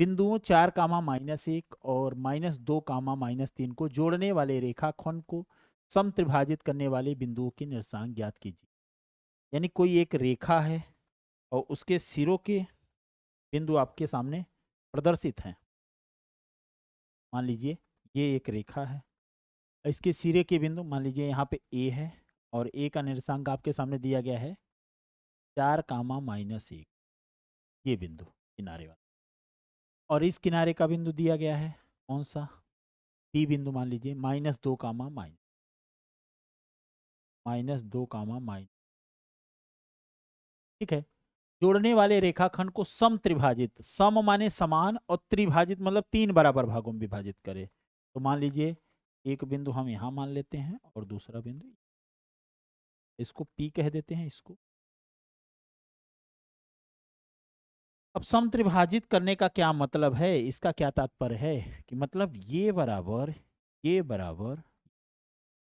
बिंदुओं 4, -1 और -2, -3 को जोड़ने वाले रेखाखंड को समत्रिभाजित करने वाले बिंदुओं के निर्देशांक ज्ञात कीजिए। यानी कोई एक रेखा है और उसके सिरों के बिंदु आपके सामने प्रदर्शित हैं। मान लीजिए ये एक रेखा है, इसके सिरे के बिंदु मान लीजिए यहाँ पे ए है और ए का निर्देशांक आपके सामने दिया गया है 4, -1, ये बिंदु किनारे वाला। और इस किनारे का बिंदु दिया गया है कौन सा, पी बिंदु मान लीजिए -2, -2, ठीक है। जोड़ने वाले रेखाखंड को समत्रिभाजित, सम माने समान और त्रिभाजित मतलब 3 बराबर भागों में विभाजित करे। तो मान लीजिए एक बिंदु हम यहाँ मान लेते हैं और दूसरा बिंदु, इसको P कह देते हैं इसको। अब समत्रिभाजित करने का क्या मतलब है, इसका क्या तात्पर्य है कि मतलब ये बराबर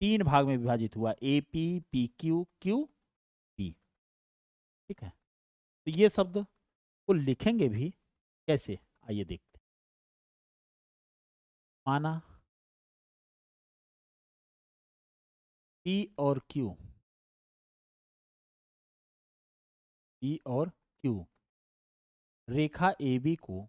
3 भाग में विभाजित हुआ, AP, PQ, QP, ठीक है। तो ये शब्द को लिखेंगे भी कैसे, आइए देखते हैं। माना P और Q, P और Q रेखा AB को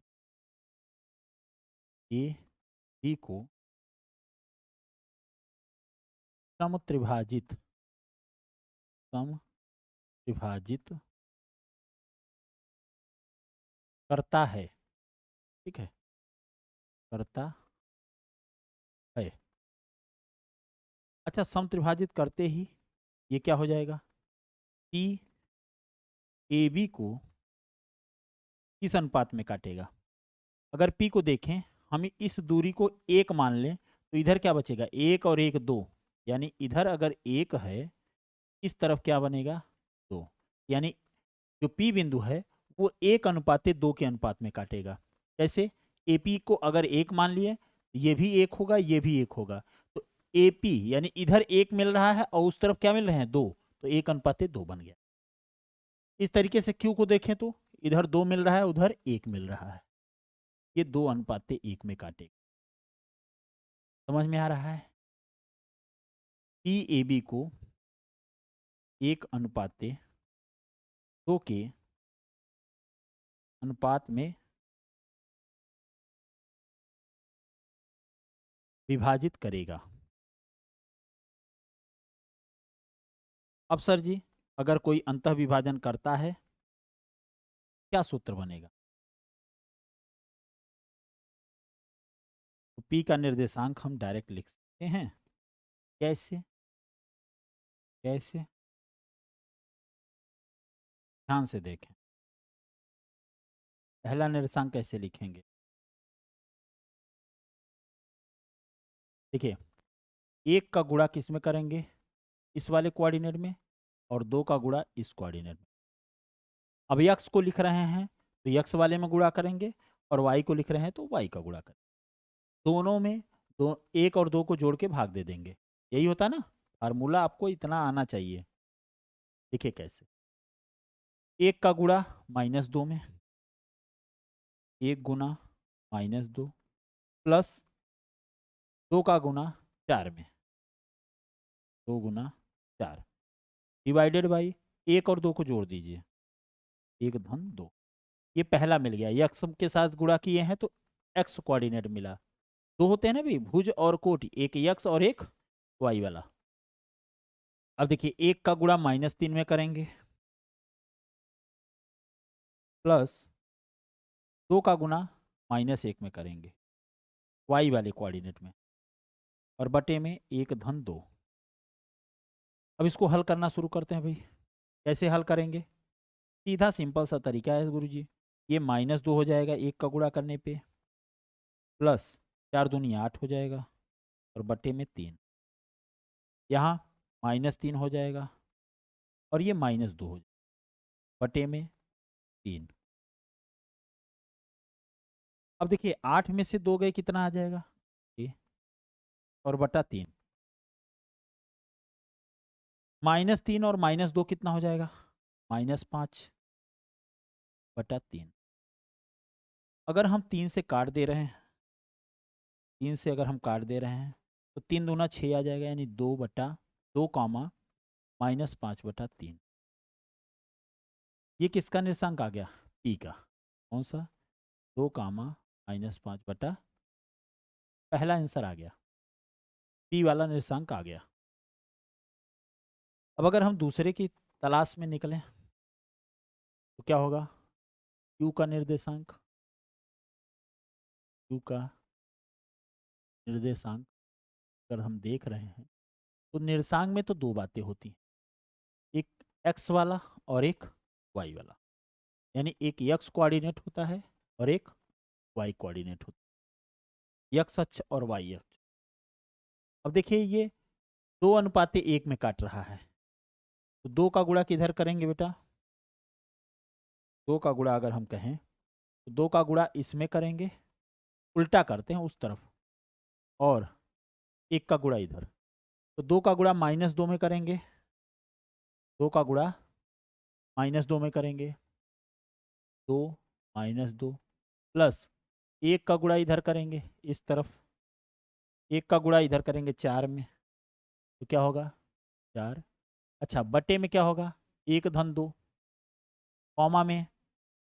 समत्रिभाजित करता है, ठीक है, करता है। अच्छा, समत्रिभाजित करते ही ये क्या हो जाएगा, P AB को किस अनुपात में काटेगा। अगर P को देखें, हम इस दूरी को 1 मान लें तो इधर क्या बचेगा, 1 और 1 2, यानी इधर अगर 1 है इस तरफ क्या बनेगा 2, यानी जो P बिंदु है वो 1:2 के अनुपात में काटेगा। कैसे, AP को अगर 1 मान लिए, ये भी 1 होगा, ये भी 1 होगा, तो AP यानी इधर 1 मिल रहा है और उस तरफ क्या मिल रहे हैं 2, तो 1:2 बन गया। इस तरीके से Q को देखें तो इधर 2 मिल रहा है, उधर 1 मिल रहा है, ये 2:1 में काटेगा। समझ में आ रहा है। PAB को 1:2 के अनुपात में विभाजित करेगा। अब सर जी, अगर कोई अंतः विभाजन करता है क्या सूत्र बनेगा, तो P का निर्देशांक हम डायरेक्ट लिख सकते हैं। कैसे कैसे, ध्यान से देखें। पहला निर्देशांक कैसे लिखेंगे, देखिए 1 का गुणा किस में करेंगे, इस वाले कोऑर्डिनेट में, और 2 का गुणा इस कोऑर्डिनेट में। अब x को लिख रहे हैं तो x वाले में गुणा करेंगे और y को लिख रहे हैं तो y का गुणा करेंगे। दोनों में 1 और 2 को जोड़ के भाग दे देंगे, यही होता है ना। फार्मूला आपको इतना आना चाहिए। देखिए कैसे, 1 का गुणा -2 में, 1 गुना -2 प्लस 2 का गुना 4 में, 2 गुना 4 डिवाइडेड बाई 1 और 2 को जोड़ दीजिए, 1 धन 2, ये पहला मिल गया। x के साथ गुणा किए हैं तो x कोऑर्डिनेट मिला। 2 होते हैं ना भाई, भुज और कोटि, एक x और एक y वाला। अब देखिए 1 का गुणा -3 में करेंगे प्लस 2 का गुणा -1 में करेंगे y वाले कोऑर्डिनेट में, और बटे में 1 धन 2। अब इसको हल करना शुरू करते हैं भाई। कैसे हल करेंगे, सीधा सिंपल सा तरीका है गुरुजी। ये -2 हो जाएगा 1 का गुणा करने पे, प्लस 4 दूनी 8 हो जाएगा और बटे में 3, यहाँ -3 हो जाएगा और ये -2 हो जाएगा बटे में 3। अब देखिए 8 में से 2 गए कितना आ जाएगा, ये और बटा 3, -3 और -2 कितना हो जाएगा, -5 बटा 3। अगर हम 3 से काट दे रहे हैं, 3 से अगर हम काट दे रहे हैं तो 3 दूना 6 आ जाएगा, यानी 2/2 कामा -5/3। ये किसका निर्देशांक आ गया? पी का। कौन सा? 2 कामा -5/, पहला आंसर आ गया, पी वाला निर्देशांक आ गया। अब अगर हम दूसरे की तलाश में निकलें तो क्या होगा? क्यू का निर्देशांक, क्यू का निर्देशांक अगर हम देख रहे हैं तो निर्देशांक में तो दो बातें होती हैं, एक एक्स वाला और एक वाई वाला, यानी एक एक्स कोऑर्डिनेट होता है और एक वाई कोऑर्डिनेट होता है, एक्स अक्ष और वाई अक्ष। अब देखिए ये 2:1 में काट रहा है, तो 2 का गुणा किधर करेंगे बेटा? 2 का गुणा अगर हम कहें तो 2 का गुणा इसमें करेंगे, उल्टा करते हैं उस तरफ, और 1 का गुणा इधर, तो 2 का गुणा -2 में करेंगे, 2 का गुणा -2 में करेंगे, 2 -2 प्लस 1 का गुणा इधर करेंगे इस तरफ, 1 का गुणा इधर करेंगे 4 में, तो क्या होगा? 4। अच्छा, बटे में क्या होगा? 1 धन 2, कॉमा में।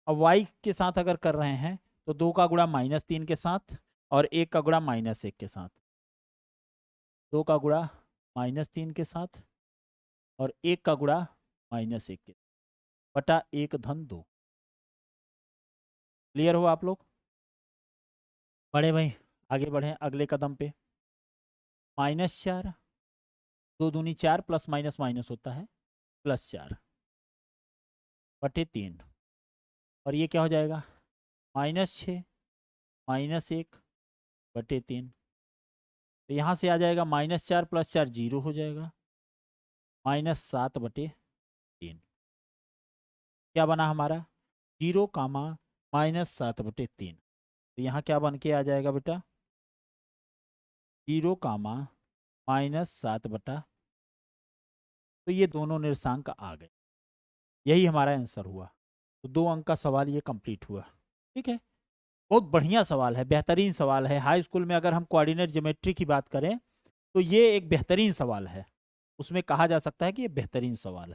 अब y के साथ अगर कर रहे हैं तो 2 का गुणा -3 के साथ और 1 का गुणा -1 के साथ, 2 का गुणा -3 के साथ और 1 का गुणा -1 के, बटा 1 धन 2। क्लियर हो आप लोग? बढ़े भाई, आगे बढ़े अगले कदम पे। -4, 2 दूनी 4 प्लस माइनस माइनस होता है +4 बटे 3, और ये क्या हो जाएगा? -6 -1 बटे 3, तो यहाँ से आ जाएगा -4 + 4 0 हो जाएगा, -7 बटे 3। क्या बना हमारा? 0 कामा -7 बटे 3, तो यहाँ क्या बन के आ जाएगा बेटा? 0 कामा -7 बटा, तो ये दोनों निर्देशांक आ गए, यही हमारा आंसर हुआ। तो 2 अंक का सवाल ये कंप्लीट हुआ। ठीक है, बहुत बढ़िया सवाल है, बेहतरीन सवाल है। हाई स्कूल में अगर हम कोऑर्डिनेट ज्योमेट्री की बात करें तो ये एक बेहतरीन सवाल है, उसमें कहा जा सकता है कि ये बेहतरीन सवाल है।